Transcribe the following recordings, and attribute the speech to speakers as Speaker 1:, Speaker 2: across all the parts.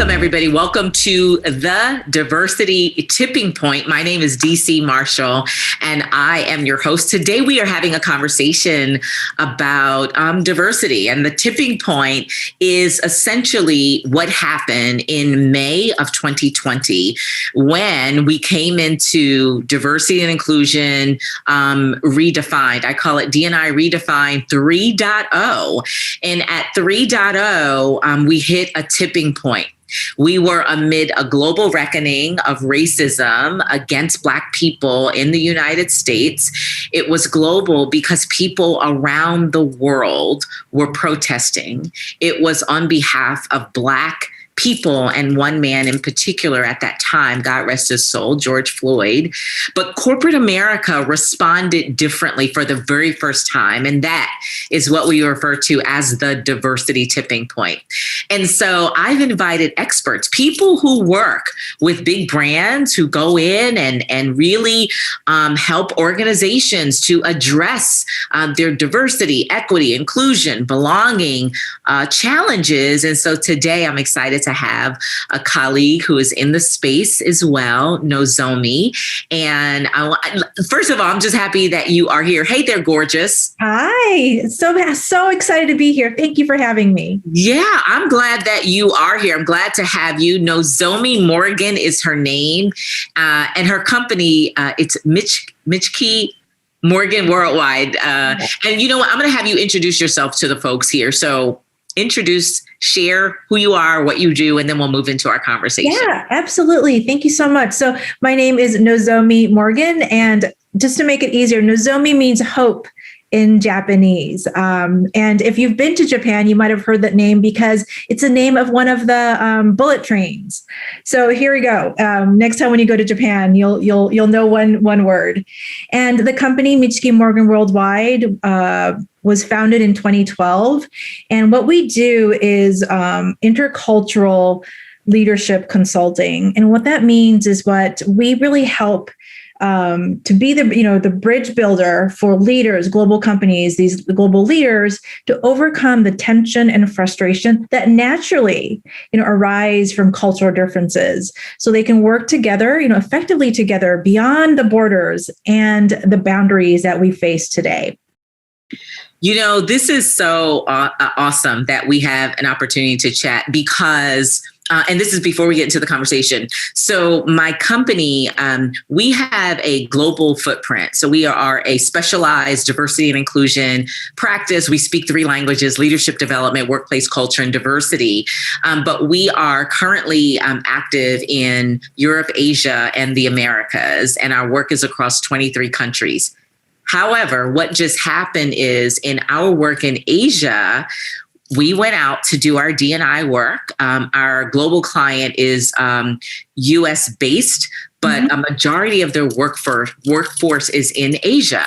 Speaker 1: Welcome, everybody. Welcome to the Diversity Tipping Point. My name is DC Marshall, and I am your host. Today, we are having a conversation about diversity. And the tipping point is essentially what happened in May of 2020 when we came into diversity and inclusion redefined. I call it D&I Redefined 3.0. And at 3.0, we hit a tipping point. We were amid a global reckoning of racism against Black people in the United States. It was global because people around the world were protesting. It was on behalf of Black people and one man in particular at that time, God rest his soul, George Floyd. But corporate America responded differently for the very first time. And that is what we refer to as the diversity tipping point. And so I've invited experts, people who work with big brands, who go in and really help organizations to address their diversity, equity, inclusion, belonging challenges. And so today I'm excited to have a colleague who is in the space as well, Nizomi. And first of all, I'm just happy that you are here. Hey there, gorgeous.
Speaker 2: Hi, so excited to be here. Thank you for having me.
Speaker 1: Yeah, I'm glad that you are here. I'm glad to have you. Nizomi Morgan is her name, and her company, it's Michke Morgan Worldwide. And you know what? I'm going to have you introduce yourself to the folks here. So share who you are, what you do, and then we'll move into our conversation.
Speaker 2: Yeah, absolutely. Thank you so much. So my name is Nizomi Morgan, and just to make it easier, Nizomi means hope in Japanese. And if you've been to Japan, you might have heard that name because it's the name of one of the bullet trains. So here we go. Next time when you go to Japan, you'll know one word. And the company Michke Morgan Worldwide was founded in 2012. And what we do is intercultural leadership consulting. And what that means is what we really help to be the bridge builder for leaders, global companies, these global leaders, to overcome the tension and frustration that naturally, arise from cultural differences, so they can work together, effectively together beyond the borders and the boundaries that we face today.
Speaker 1: This is so awesome that we have an opportunity to chat because and this is before we get into the conversation. So my company, we have a global footprint. So we are a specialized diversity and inclusion practice. We speak 3 languages: leadership development, workplace culture, and diversity. But we are currently active in Europe, Asia, and the Americas. And our work is across 23 countries. However, what just happened is in our work in Asia, we went out to do our D&I work. Our global client is US based, but a majority of their workforce is in Asia.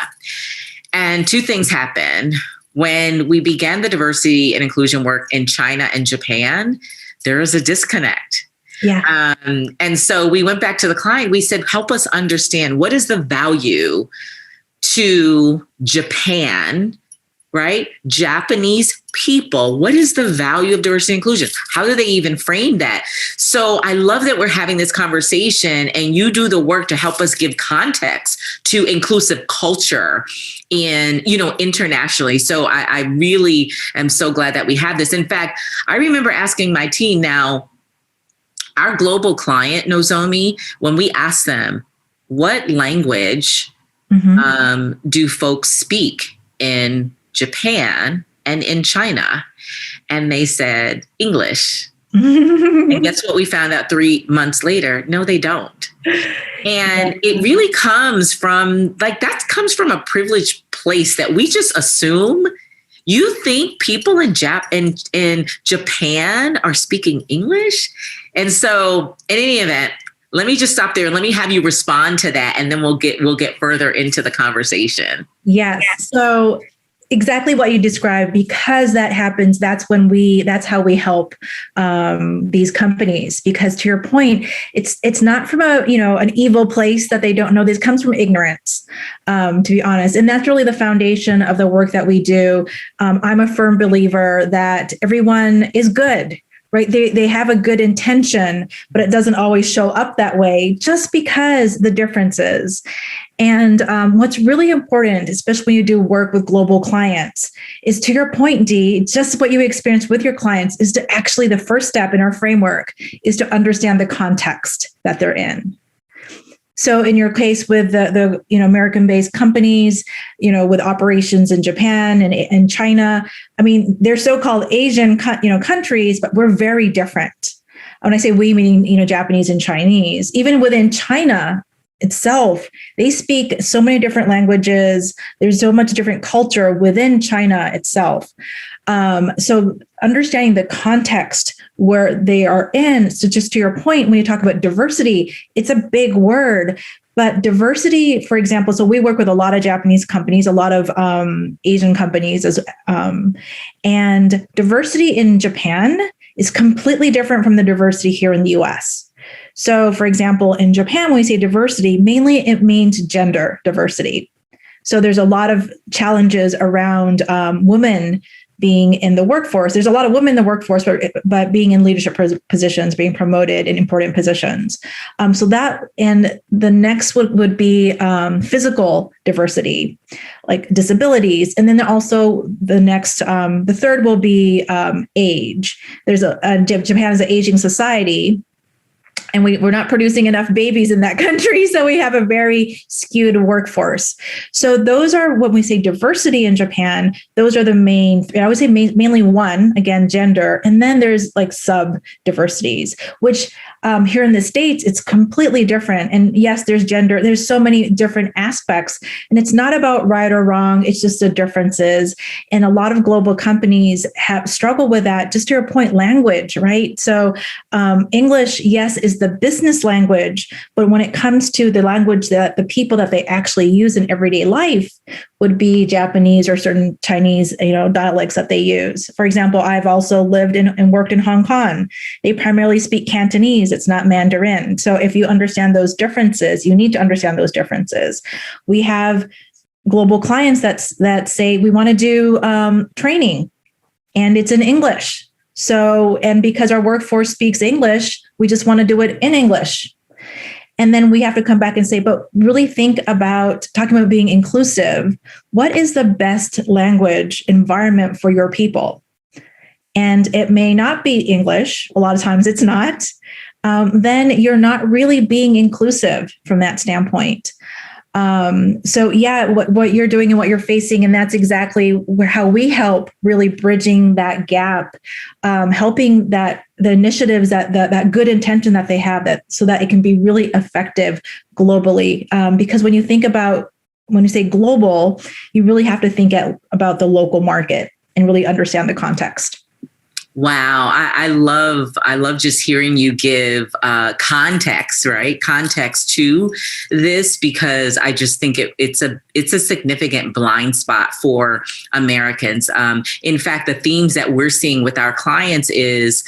Speaker 1: And 2 things happened. When we began the diversity and inclusion work in China and Japan, there was a disconnect.
Speaker 2: Yeah.
Speaker 1: And so we went back to the client. We said, help us understand, what is the value to Japan, right? Japanese people, what is the value of diversity and inclusion? How do they even frame that? So I love that we're having this conversation and you do the work to help us give context to inclusive culture internationally. So I really am so glad that we have this. In fact, I remember asking my team now, our global client, Nizomi, when we asked them, what language do folks speak in Japan and in China? And they said English. And guess what we found out 3 months later? No, they don't. And it really comes from a privileged place that we just assume. You think people in Japan are speaking English? And so in any event, let me just stop there and let me have you respond to that, and then we'll get further into the conversation.
Speaker 2: Yes. So exactly what you described, because that happens, that's how we help these companies. Because to your point, it's not from an evil place that they don't know. This comes from ignorance, to be honest. And that's really the foundation of the work that we do. I'm a firm believer that everyone is good, right? They have a good intention, but it doesn't always show up that way just because the differences. And what's really important, especially when you do work with global clients, is to your point, Dee, just what you experience with your clients is to actually the first step in our framework is to understand the context that they're in. So in your case with the American-based companies, with operations in Japan and China, I mean, they're so-called Asian countries, but we're very different. When I say we, meaning Japanese and Chinese. Even within China itself, they speak so many different languages. There's so much different culture within China itself. So understanding the context where they are in. So just to your point, when you talk about diversity, it's a big word, but diversity, for example, so we work with a lot of Japanese companies, a lot of Asian companies, and diversity in Japan is completely different from the diversity here in the US. So, for example, in Japan, when we say diversity, mainly it means gender diversity. So there's a lot of challenges around women being in the workforce. There's a lot of women in the workforce, but being in leadership positions, being promoted in important positions. So that, and the next would be physical diversity, like disabilities. And then also the next, the third will be age. Japan is an aging society. And we're not producing enough babies in that country. So we have a very skewed workforce. So those are, when we say diversity in Japan, those are the main, I would say mainly one, again, gender. And then there's like sub diversities, which here in the States, it's completely different. And yes, there's gender, there's so many different aspects. And it's not about right or wrong. It's just the differences. And a lot of global companies have struggled with that. Just to your point, language, right? So English, yes, is the business language, but when it comes to the language that the people that they actually use in everyday life would be Japanese or certain Chinese, dialects that they use. For example, I've also lived and worked in Hong Kong. They primarily speak Cantonese. It's not Mandarin. So if you understand those differences, you need to understand those differences. We have global clients that say we want to do training, and it's in English. So, and because our workforce speaks English, we just want to do it in English. And then we have to come back and say, but really think about talking about being inclusive. What is the best language environment for your people? And it may not be English. A lot of times it's not. Then you're not really being inclusive from that standpoint. So yeah, what you're doing and what you're facing, and that's exactly how we help really bridging that gap, helping that the initiatives that good intention that they have, that so that it can be really effective globally. Because when you say global, you really have to think about the local market and really understand the context.
Speaker 1: Wow. I love just hearing you give context, right? Context to this, because I just think it's a significant blind spot for Americans. In fact, the themes that we're seeing with our clients is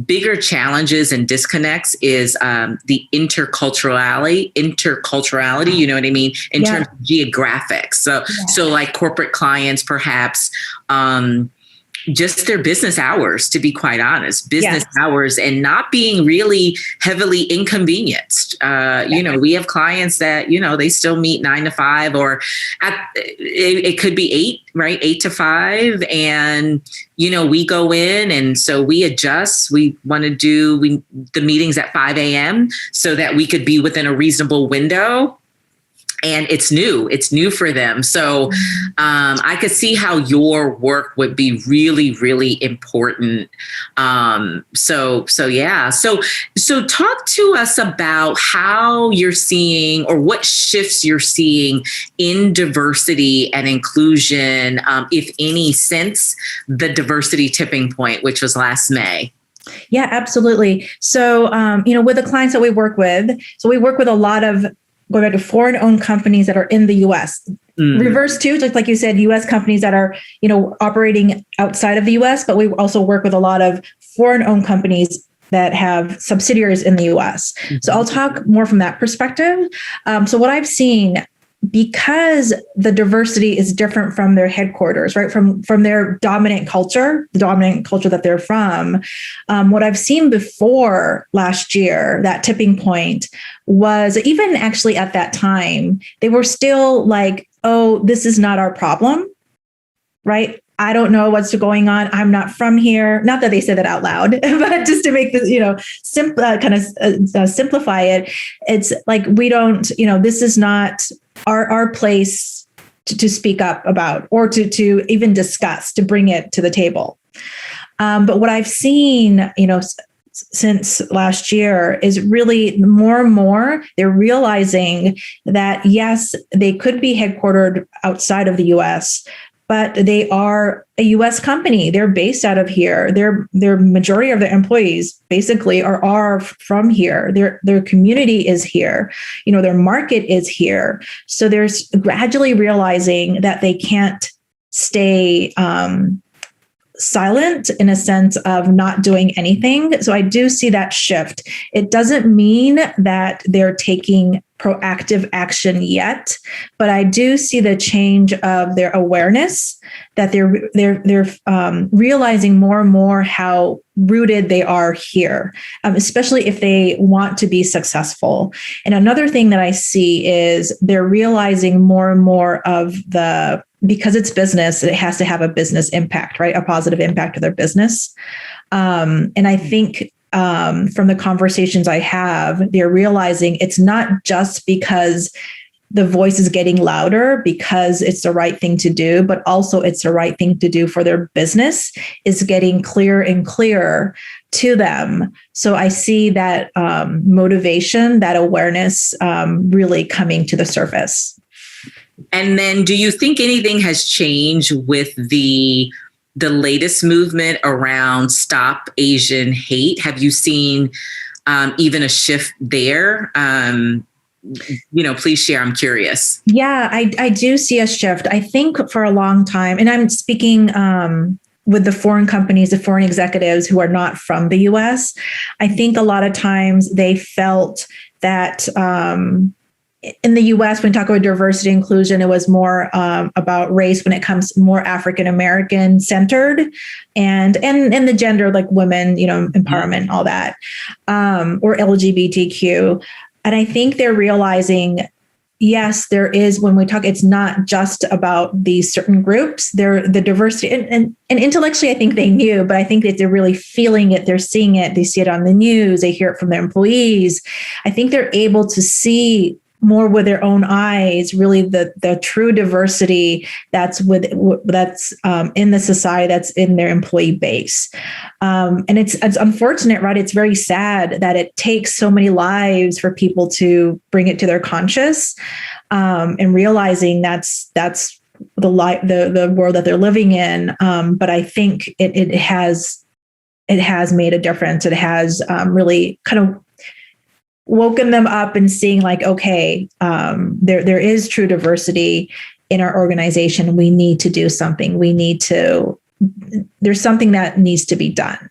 Speaker 1: bigger challenges and disconnects is the interculturality, you know what I mean? In terms of geographics. So like corporate clients, perhaps, just their business hours, to be quite honest, hours, and not being really heavily inconvenienced. We have clients that, they still meet 9 to 5, or it could be 8, right? 8 to 5. And, we go in, and so we adjust. We want to do the meetings at 5 a.m. so that we could be within a reasonable window. And it's new for them. So I could see how your work would be really, really important. So talk to us about how you're seeing, or what shifts you're seeing in diversity and inclusion, if any, since the diversity tipping point, which was last May.
Speaker 2: Yeah, absolutely. So, with the clients that we work with, we work with a lot of, going back to foreign-owned companies that are in the U.S. Reverse too, just like you said, U.S. companies that are, operating outside of the U.S., but we also work with a lot of foreign-owned companies that have subsidiaries in the U.S. So I'll talk more from that perspective. So what I've seen because the diversity is different from their headquarters, right? From their dominant culture, the dominant culture that they're from. What I've seen before last year, that tipping point, was even actually at that time, they were still like, oh, this is not our problem, right? I don't know what's going on. I'm not from here. Not that they say that out loud, but just to make this, simplify it. It's like, we don't, this is not our place to speak up about, or to even discuss, to bring it to the table. But what I've seen, since last year is really more and more, they're realizing that, yes, they could be headquartered outside of the US, but they are a U.S. company. They're based out of here. Their majority of their employees basically are from here. Their community is here. Their market is here. So they're gradually realizing that they can't stay silent in a sense of not doing anything. So I do see that shift. It doesn't mean that they're taking proactive action yet, but I do see the change of their awareness, that they're realizing more and more how rooted they are here, especially if they want to be successful. And another thing that I see is they're realizing more and more of because it's business, it has to have a business impact, right? A positive impact to their business. And I think from the conversations I have, they're realizing it's not just because the voice is getting louder because it's the right thing to do, but also it's the right thing to do for their business is getting clearer and clearer to them. So I see that motivation, that awareness really coming to the surface.
Speaker 1: And then do you think anything has changed with the latest movement around Stop Asian Hate? Have you seen even a shift there? Please share. I'm curious.
Speaker 2: Yeah, I do see a shift. I think for a long time, and I'm speaking with the foreign companies, the foreign executives who are not from the US, I think a lot of times they felt that in the US, when we talk about diversity inclusion, it was more about race when it comes more African American centered, and the gender, like women, empowerment, all that, or LGBTQ. And I think they're realizing, yes, there is, when we talk, it's not just about these certain groups. They're the diversity, and intellectually, I think they knew, but I think that they're really feeling it. They're seeing it. They see it on the news. They hear it from their employees. I think they're able to see more with their own eyes, really the true diversity that's in the society, that's in their employee base. And it's unfortunate, right? It's very sad that it takes so many lives for people to bring it to their conscious, and realizing that's the world that they're living in. But I think it has made a difference. It has really kind of woken them up and seeing like, okay, there is true diversity in our organization. We need to do something. There's something that needs to be done.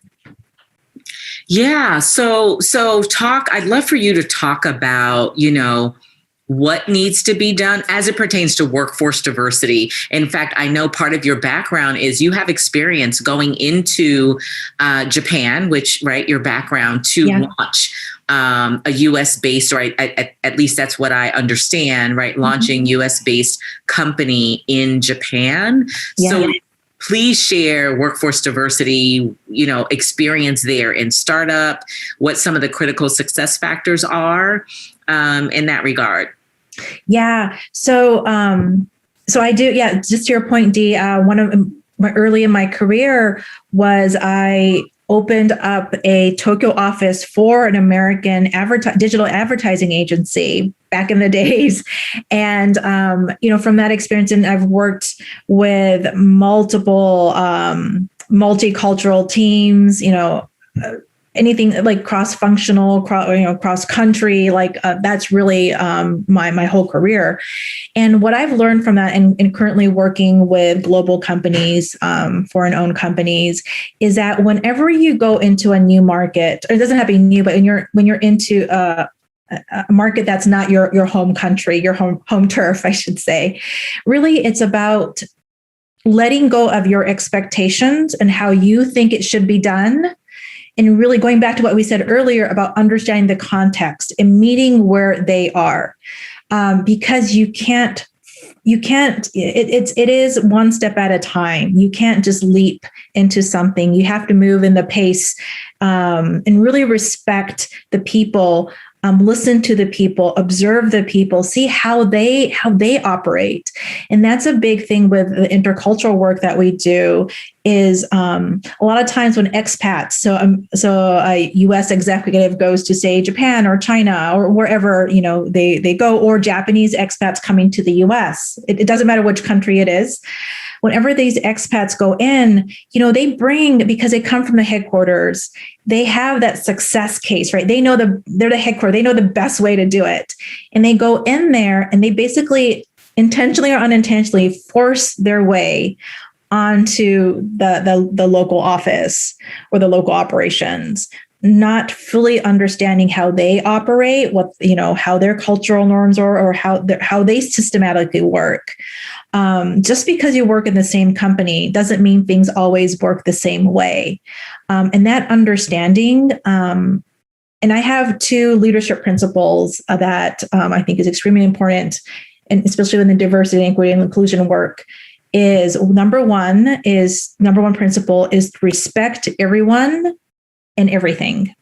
Speaker 1: Yeah. So I'd love for you to talk about, what needs to be done as it pertains to workforce diversity. In fact, I know part of your background is you have experience going into Japan, which, right, your background to launch a US-based, or at least that's what I understand, right? Launching US-based company in Japan. Yeah. So please share workforce diversity, experience there in startup, what some of the critical success factors are in that regard.
Speaker 2: Yeah. So I do. Yeah. Just to your point, Dee, one of my early in my career was I opened up a Tokyo office for an American digital advertising agency back in the days. And, from that experience, and I've worked with multiple multicultural teams, anything like cross-functional, cross-country, that's really my whole career. And what I've learned from that, and currently working with global companies, foreign-owned companies, is that whenever you go into a new market, or it doesn't have to be new, but when you're into a market that's not your home country, your home turf, I should say. Really, it's about letting go of your expectations and how you think it should be done. And really going back to what we said earlier about understanding the context and meeting where they are. Because it is one step at a time. You can't just leap into something. You have to move in the pace, and really respect the people, listen to the people, observe the people, see how they operate. And that's a big thing with the intercultural work that we do is a lot of times when expats, so a U.S. executive goes to say Japan or China or wherever they go, or Japanese expats coming to the U.S. It doesn't matter which country it is. Whenever these expats go in, they bring, because they come from the headquarters, they have that success case, right? They're the headquarters. They know the best way to do it. And they go in there and they basically intentionally or unintentionally force their way onto the local office or the local operations, not fully understanding how they operate, how their cultural norms are, or how they systematically work. Just because you work in the same company doesn't mean things always work the same way. And that understanding, and I have 2 leadership principles that I think is extremely important, and especially in the diversity, equity, and inclusion work, is number one principle is respect everyone and everything.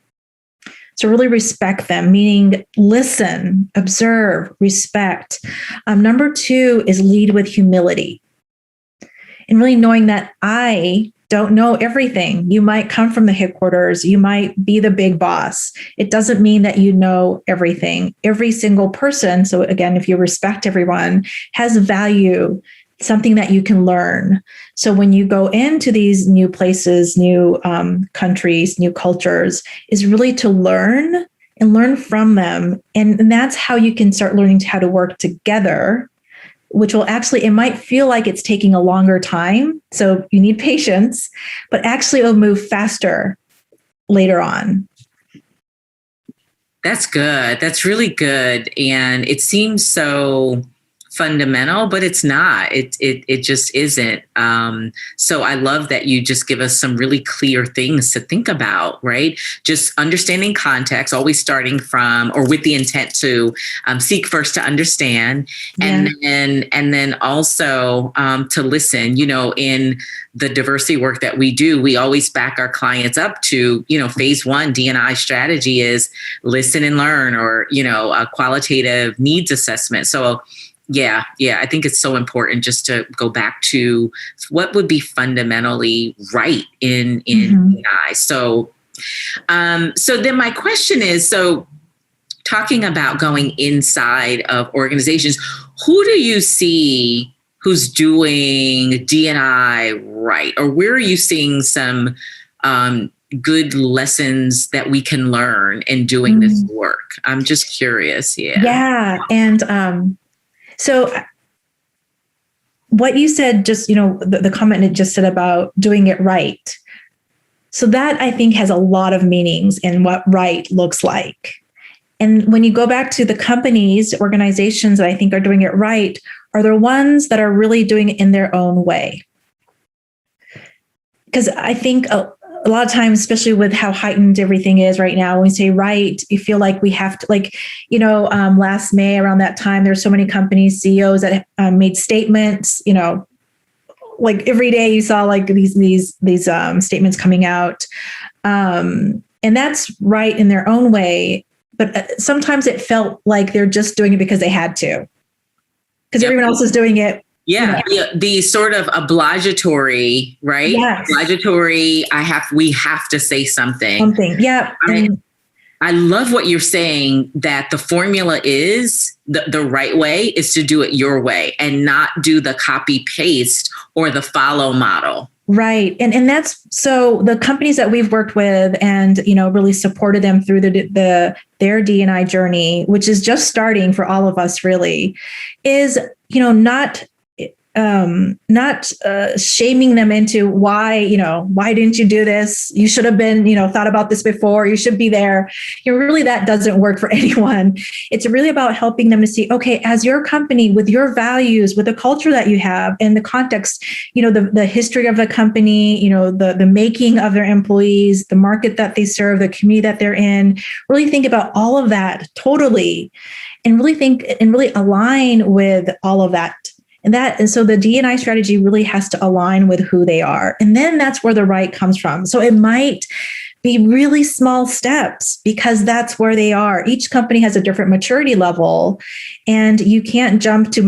Speaker 2: So really respect them, meaning listen, observe, respect. Number 2 is lead with humility. And really knowing that I don't know everything. You might come from the headquarters. You might be the big boss. It doesn't mean that you know everything. Every single person, so again, if you respect everyone, has value, something that you can learn. So when you go into these new places, new countries, new cultures, is really to learn and learn from them. And that's how you can start learning how to work together, which will actually, it might feel like it's taking a longer time. So you need patience, but actually it'll move faster later on.
Speaker 1: That's good. That's really good. And it seems so fundamental, but it's not. It just isn't. So I love that you just give us some really clear things to think about, right? Just understanding context, always starting from or with the intent to seek first to understand, and then also to listen. In the diversity work that we do, we always back our clients up to phase 1 D&I strategy is listen and learn, or a qualitative needs assessment. So Yeah, I think it's so important just to go back to what would be fundamentally right in AI. So then my question is, so talking about going inside of organizations, who do you see who's doing D&I right? Or where are you seeing some good lessons that we can learn in doing this work? I'm just curious.
Speaker 2: Yeah. And so what you said, just, the comment it just said about doing it right. So that I think has a lot of meanings in what right looks like. And when you go back to the companies, organizations that I think are doing it right, are the ones that are really doing it in their own way. Because I think a lot of times, especially with how heightened everything is right now, when we say right, you feel like we have to, last May around that time, there's so many companies, CEOs that made statements, like every day you saw like these statements coming out. And that's right in their own way. But sometimes it felt like they're just doing it because they had to, because everyone else is doing it.
Speaker 1: Yeah, the sort of obligatory, right?
Speaker 2: Yes.
Speaker 1: Obligatory. We have to say something.
Speaker 2: Yeah.
Speaker 1: I love what you're saying, that the formula is the right way is to do it your way and not do the copy paste or the follow model.
Speaker 2: Right. And that's, so the companies that we've worked with and, really supported them through their D&I journey, which is just starting for all of us really, is, not not shaming them into why didn't you do this? You should have been, thought about this before. You should be there. Really, that doesn't work for anyone. It's really about helping them to see, okay, as your company, with your values, with the culture that you have, and the context, the history of the company, the making of their employees, the market that they serve, the community that they're in. Really think about all of that totally, and really think and really align with all of that. And so the D&I strategy really has to align with who they are. And then that's where the right comes from. So it might be really small steps because that's where they are. Each company has a different maturity level, and you can't jump to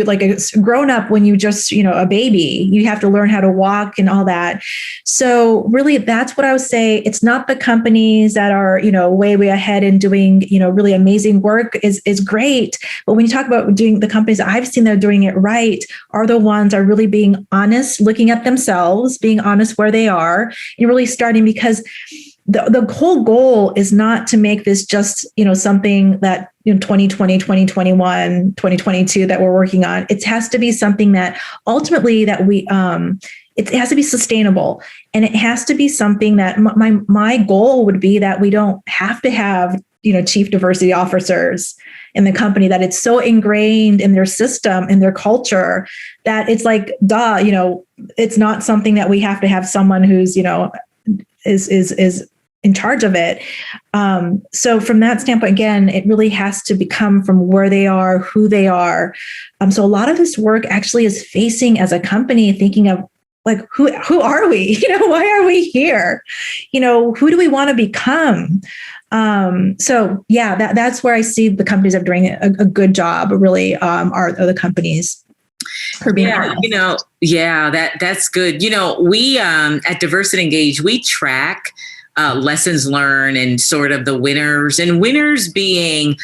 Speaker 2: like a grown up when you just, a baby. You have to learn how to walk and all that. So really, that's what I would say. It's not the companies that are, way ahead and doing, really amazing work is great. But when you talk about doing the companies I've seen that are doing it right, are the ones that are really being honest, looking at themselves, being honest where they are, and really starting, because the whole goal is not to make this just, something that 2020, 2021, 2022 that we're working on. It has to be something that ultimately that we, it has to be sustainable, and it has to be something that my goal would be that we don't have to have, chief diversity officers in the company, that it's so ingrained in their system, in their culture, that it's like, it's not something that we have to have someone who's, is in charge of it. So from that standpoint, again, it really has to become from where they are, who they are. So a lot of this work actually is facing as a company, thinking of like, who are we? Why are we here? Who do we want to become? So yeah, that's where I see the companies that are doing a good job, really, are the companies.
Speaker 1: That's good. We at Diversity Engage, we track lessons learned and sort of the winners, and winners being,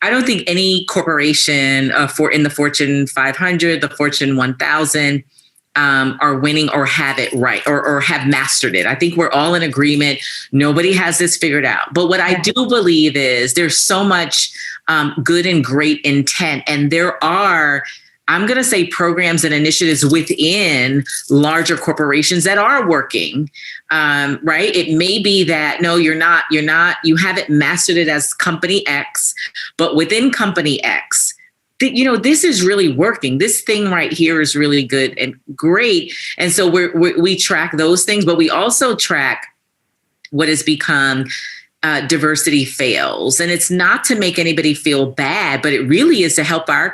Speaker 1: I don't think any corporation in the Fortune 500, the Fortune 1000 are winning or have it right or have mastered it. I think we're all in agreement. Nobody has this figured out. But what I do believe is there's so much good and great intent, and there are, I'm going to say, programs and initiatives within larger corporations that are working, right? It may be that, no, you haven't mastered it as company X, but within company X, this is really working. This thing right here is really good and great. And so we track those things, but we also track what has become diversity fails. And it's not to make anybody feel bad, but it really is to help our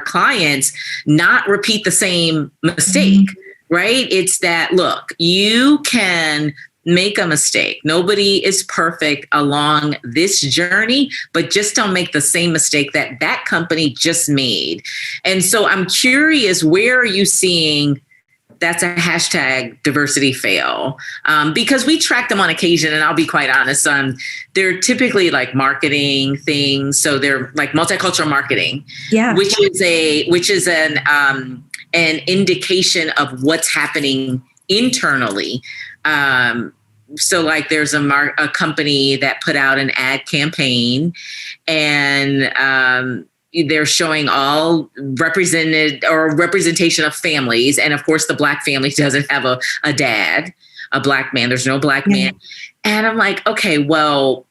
Speaker 1: clients not repeat the same mistake, right? It's that, look, you can make a mistake. Nobody is perfect along this journey, but just don't make the same mistake that company just made. And so I'm curious, where are you seeing that's a hashtag diversity fail? Because we track them on occasion, and I'll be quite honest, they're typically like marketing things. So they're like multicultural marketing, which is an indication of what's happening internally. So like there's a company that put out an ad campaign, and they're showing all representation of families. And of course, the Black family doesn't have a dad, a Black man. There's no Black man. And I'm like, okay, well,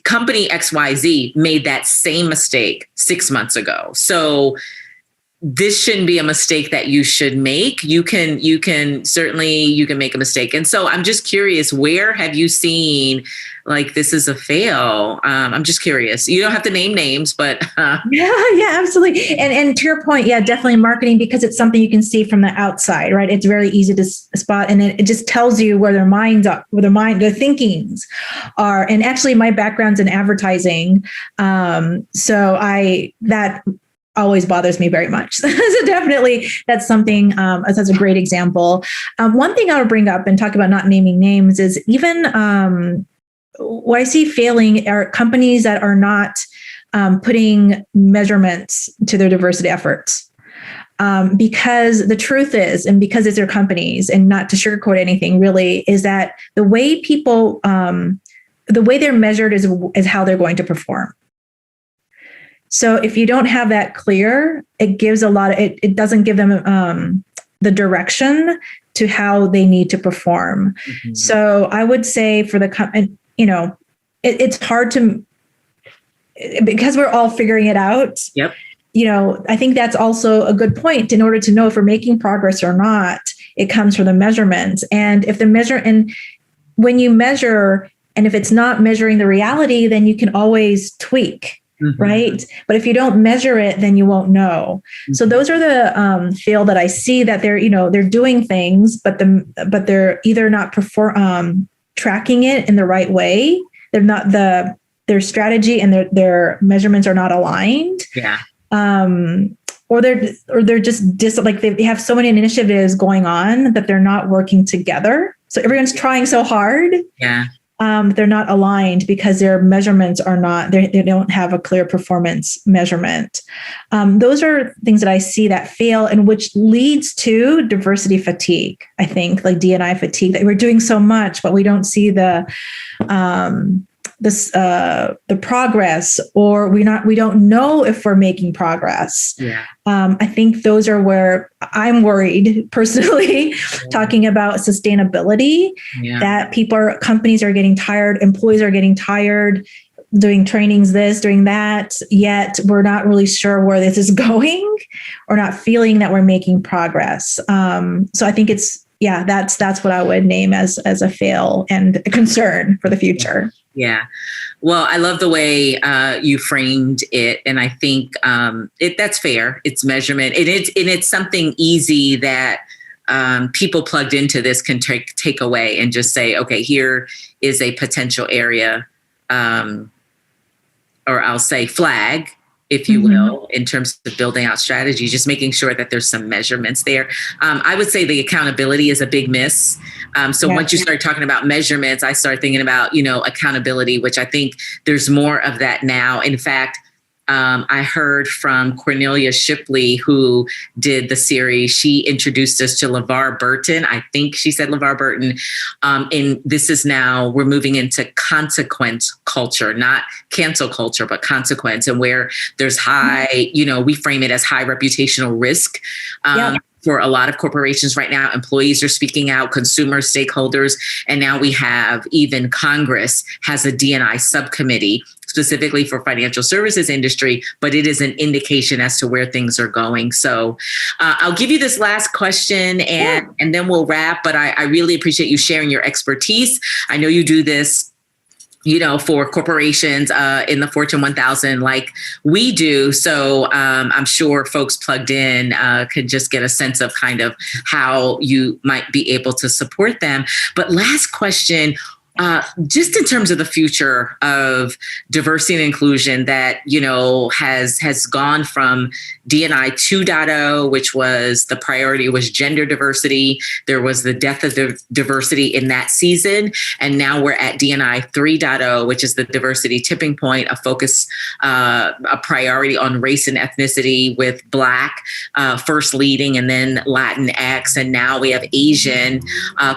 Speaker 1: company XYZ made that same mistake 6 months ago. So this shouldn't be a mistake that you should make. You can make a mistake. And so I'm just curious, where have you seen like this is a fail? I'm just curious. You don't have to name names, but
Speaker 2: yeah, absolutely. And to your point, yeah, definitely marketing, because it's something you can see from the outside, right? It's very easy to spot, and it just tells you where their minds are, their thinkings are. And actually, my background's in advertising, so that always bothers me very much. So definitely that's something, that's a great example. One thing I would bring up and talk about not naming names is even what I see failing are companies that are not putting measurements to their diversity efforts. Because the truth is, and because it's their companies, and not to sugarcoat anything really, is that the way people, the way they're measured is how they're going to perform. So if you don't have that clear, it gives a lot of, it doesn't give them the direction to how they need to perform. Mm-hmm. So I would say for it's hard to, because we're all figuring it out.
Speaker 1: Yep.
Speaker 2: I think that's also a good point. In order to know if we're making progress or not, it comes from the measurements. And when you measure, and if it's not measuring the reality, then you can always tweak. Mm-hmm. Right. But if you don't measure it, then you won't know. Mm-hmm. So those are the field that I see that they're doing things, but they're either not tracking it in the right way. They're not their strategy and their measurements are not aligned.
Speaker 1: Yeah.
Speaker 2: Or they're just like they have so many initiatives going on that they're not working together. So everyone's trying so hard.
Speaker 1: Yeah.
Speaker 2: They're not aligned because their measurements are not, they don't have a clear performance measurement. Those are things that I see that fail, and which leads to diversity fatigue. I think like D&I fatigue, that we're doing so much, but we don't see the progress, or we don't know if we're making progress.
Speaker 1: Yeah.
Speaker 2: I think those are where I'm worried personally, talking about sustainability, that companies are getting tired, employees are getting tired, doing trainings, doing that, yet we're not really sure where this is going, or not feeling that we're making progress. So I think that's what I would name as a fail and a concern for the future.
Speaker 1: Yeah. Well, I love the way you framed it. And I think that's fair. It's measurement. And it's something easy that people plugged into this can take away and just say, okay, here is a potential area, or I'll say flag, if you will, in terms of building out strategy, just making sure that there's some measurements there. I would say the accountability is a big miss. Once you start talking about measurements, I start thinking about, accountability, which I think there's more of that now. In fact, I heard from Cornelia Shipley, who did the series. She introduced us to LeVar Burton. I think she said LeVar Burton. And this is now, we're moving into consequence culture, not cancel culture, but consequence, and where there's high, we frame it as high reputational risk. For a lot of corporations right now, employees are speaking out, consumers, stakeholders, and now we have even Congress has a D&I subcommittee specifically for financial services industry, but it is an indication as to where things are going. So I'll give you this last question and then we'll wrap, but I really appreciate you sharing your expertise. I know you do this for corporations in the Fortune 1000 like we do. So I'm sure folks plugged in could just get a sense of kind of how you might be able to support them. But last question, just in terms of the future of diversity and inclusion that, has gone from D&I 2.0, which was the priority was gender diversity. There was the death of diversity in that season. And now we're at D&I 3.0, which is the diversity tipping point, a focus, a priority on race and ethnicity with Black first leading and then Latinx. And now we have Asian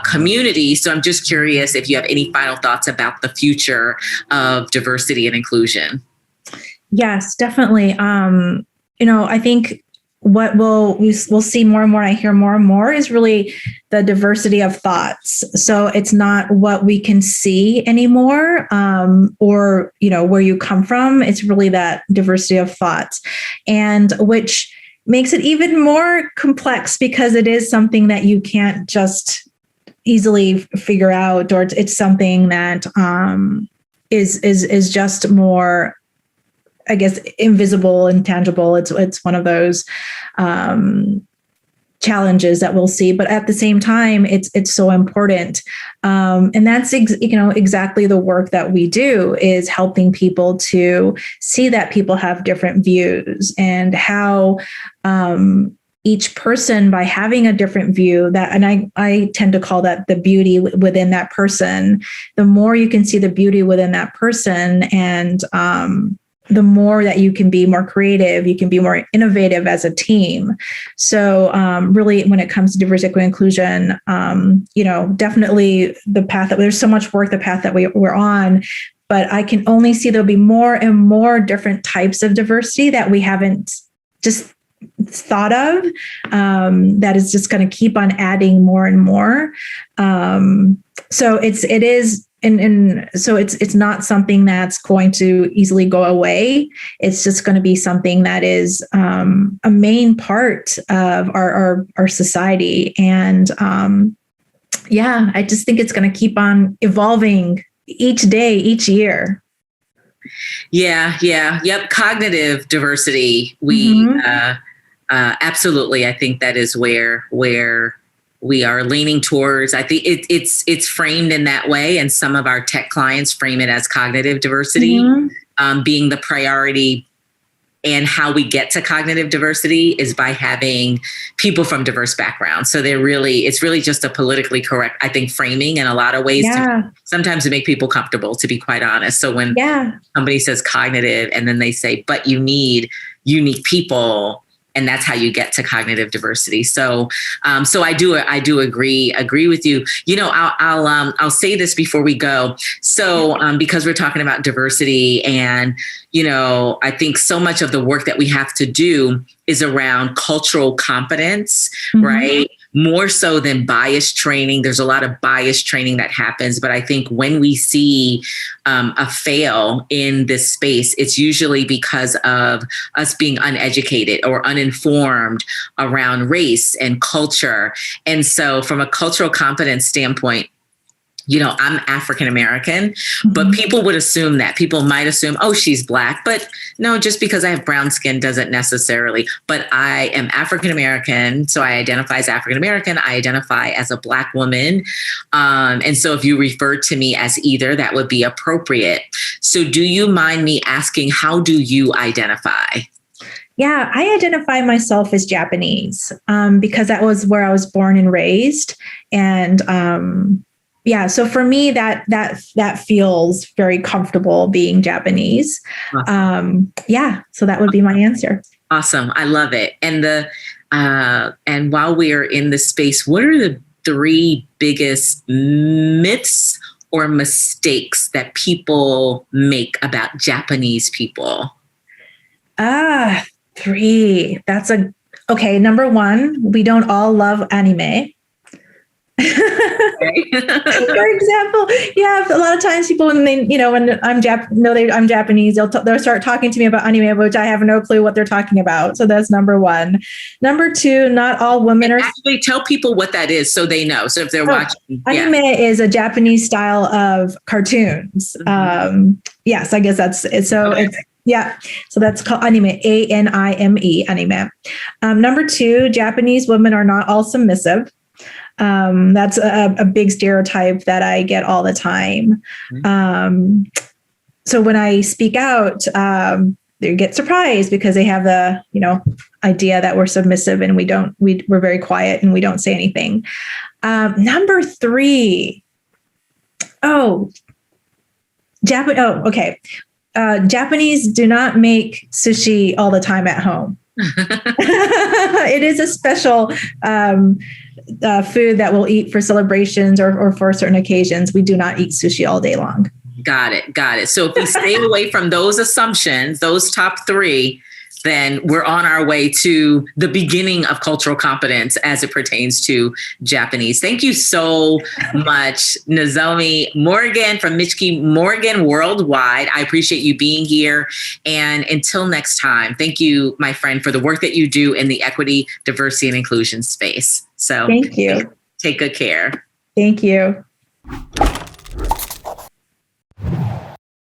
Speaker 1: community. So I'm just curious if you have any final thoughts about the future of diversity and inclusion.
Speaker 2: Yes, definitely. I think what we'll see more and more, I hear more and more, is really the diversity of thoughts. So it's not what we can see anymore, or, where you come from. It's really that diversity of thoughts, and which makes it even more complex because it is something that you can't just easily figure out, or it's something that is just more, I guess, invisible and tangible. It's one of those challenges that we'll see, but at the same time, it's so important, and that's exactly the work that we do, is helping people to see that people have different views, and how each person, by having a different view, that, and I tend to call that the beauty within that person. The more you can see the beauty within that person, and the more that you can be more creative, you can be more innovative as a team. So really, when it comes to diversity, equity, inclusion, definitely the path that there's so much work, the path that we're on, but I can only see there'll be more and more different types of diversity that we haven't just thought of, that is just going to keep on adding more and more. So it is. And so it's not something that's going to easily go away. It's just going to be something that is a main part of our society. And I just think it's going to keep on evolving each day, each year.
Speaker 1: Yep. Cognitive diversity. We absolutely. I think that is where we are leaning towards. I think it's framed in that way, and some of our tech clients frame it as cognitive diversity being the priority. And how we get to cognitive diversity is by having people from diverse backgrounds. So it's really just a politically correct, I think, framing in a lot of ways sometimes to make people comfortable, to be quite honest. So when somebody says cognitive and then they say, but you need unique people, and that's how you get to cognitive diversity. So I do agree with you. I'll say this before we go. So because we're talking about diversity, and I think so much of the work that we have to do is around cultural competence, right? More so than bias training. There's a lot of bias training that happens, but I think when we see a fail in this space, it's usually because of us being uneducated or uninformed around race and culture. And so from a cultural competence standpoint, I'm African American, but people would assume that. People might assume, oh, she's Black. But no, just because I have brown skin doesn't necessarily. But I am African American, so I identify as African American. I identify as a Black woman. And so if you refer to me as either, that would be appropriate. So do you mind me asking, how do you identify?
Speaker 2: Yeah, I identify myself as Japanese because that was where I was born and raised. And so for me, that feels very comfortable being Japanese. Awesome. So that would be my answer.
Speaker 1: Awesome. I love it. And and while we're in this space, what are the 3 biggest myths or mistakes that people make about Japanese people?
Speaker 2: 3. Okay. Number 1, we don't all love anime. For example, a lot of times people, when I'm Japanese, they'll start talking to me about anime, which I have no clue what they're talking about. So that's number 1. Number 2, not all women are.
Speaker 1: Actually, tell people what that is so they know. So if they're watching,
Speaker 2: anime is a Japanese style of cartoons. Yes, I guess that's it. So so that's called anime, ANIME, anime. Number 2, Japanese women are not all submissive. That's a big stereotype that I get all the time. So when I speak out, they get surprised because they have the, idea that we're submissive and we're very quiet and we don't say anything. Number 3. Japanese do not make sushi all the time at home. It is a special food that we'll eat for celebrations or for certain occasions. We do not eat sushi all day long.
Speaker 1: Got it. So if we stay away from those assumptions, those top 3, then we're on our way to the beginning of cultural competence as it pertains to Japanese. Thank you so much, Nizomi Morgan from Mitsuki Morgan Worldwide. I appreciate you being here. And until next time, thank you, my friend, for the work that you do in the equity, diversity, and inclusion space. So
Speaker 2: thank you.
Speaker 1: Take good care.
Speaker 2: Thank you.